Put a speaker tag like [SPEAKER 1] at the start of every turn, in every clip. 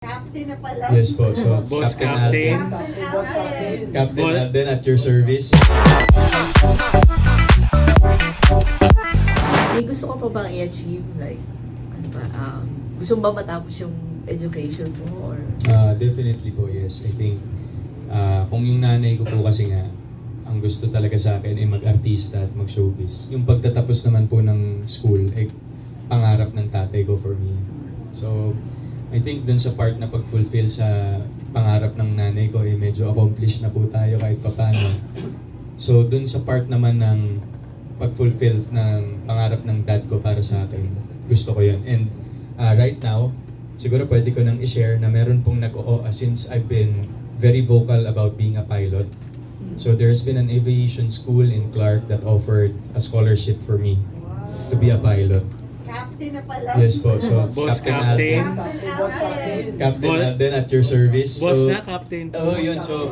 [SPEAKER 1] Captain na pala.
[SPEAKER 2] Yes po, so
[SPEAKER 3] Boss
[SPEAKER 2] Captain
[SPEAKER 3] Captain.
[SPEAKER 2] Alden.
[SPEAKER 1] Captain Alden.
[SPEAKER 2] Captain
[SPEAKER 3] Boss-
[SPEAKER 2] Alden at your service.
[SPEAKER 1] May gusto ko pa bang i-achieve? Like, ano ba? Gusto mo ba matapos yung education mo? Or
[SPEAKER 2] Definitely po, yes. I think kung yung nanay ko po kasi nga, ang gusto talaga sa akin ay mag-artista at mag-showbiz. Yung pagtatapos naman po ng school ay pangarap ng tatay ko for me. So, I think dun sa part na pag-fulfill sa pangarap ng nanay ko ay medyo accomplished na po tayo kahit papano. So, dun sa part naman ng pag-fulfill ng pangarap ng dad ko para sa akin, gusto ko yun. And right now, siguro pwede ko nang i-share na meron pong since I've been very vocal about being a pilot. So there's been an aviation school in Clark that offered a scholarship for me to be a pilot.
[SPEAKER 1] Captain na pala.
[SPEAKER 2] Yes po, so
[SPEAKER 3] Boss
[SPEAKER 2] Captain
[SPEAKER 3] Captain.
[SPEAKER 2] Alden.
[SPEAKER 1] Captain Alden.
[SPEAKER 2] Captain
[SPEAKER 3] Boss-
[SPEAKER 2] Alden at your service.
[SPEAKER 3] Boss
[SPEAKER 2] So,
[SPEAKER 3] na, Captain.
[SPEAKER 2] oh, yun. So,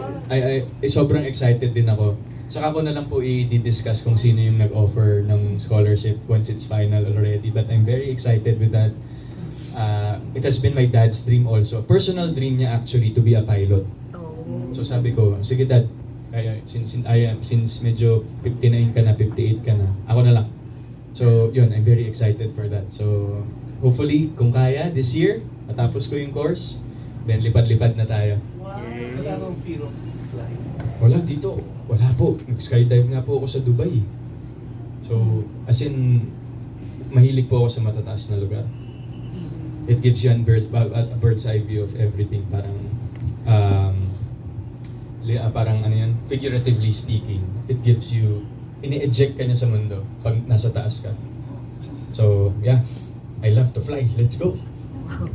[SPEAKER 2] sobrang excited din ako. Saka ko na lang po i-discuss kung sino yung nag-offer ng scholarship once it's final already. But I'm very excited with that. It has been my dad's dream also. Personal dream niya actually to be a pilot.
[SPEAKER 1] Oh.
[SPEAKER 2] So sabi ko, sige dad, kaya since medyo 59 ka na, 58 ka na, ako na lang. So yun, I'm very excited for that. So hopefully, kung kaya, this year, matapos ko yung course, then lipad-lipad na tayo.
[SPEAKER 4] Wala nang fear of flying.
[SPEAKER 2] Wala dito, wala po. Nag-skydive nga po ako sa Dubai. So, as in, mahilig po ako sa matataas na lugar. It gives you a bird's eye view of everything. Parang ano yan, figuratively speaking, it gives you, ini-eject ka niya sa mundo pag nasa taas ka. So, yeah, I love to fly. Let's go!
[SPEAKER 1] Wow.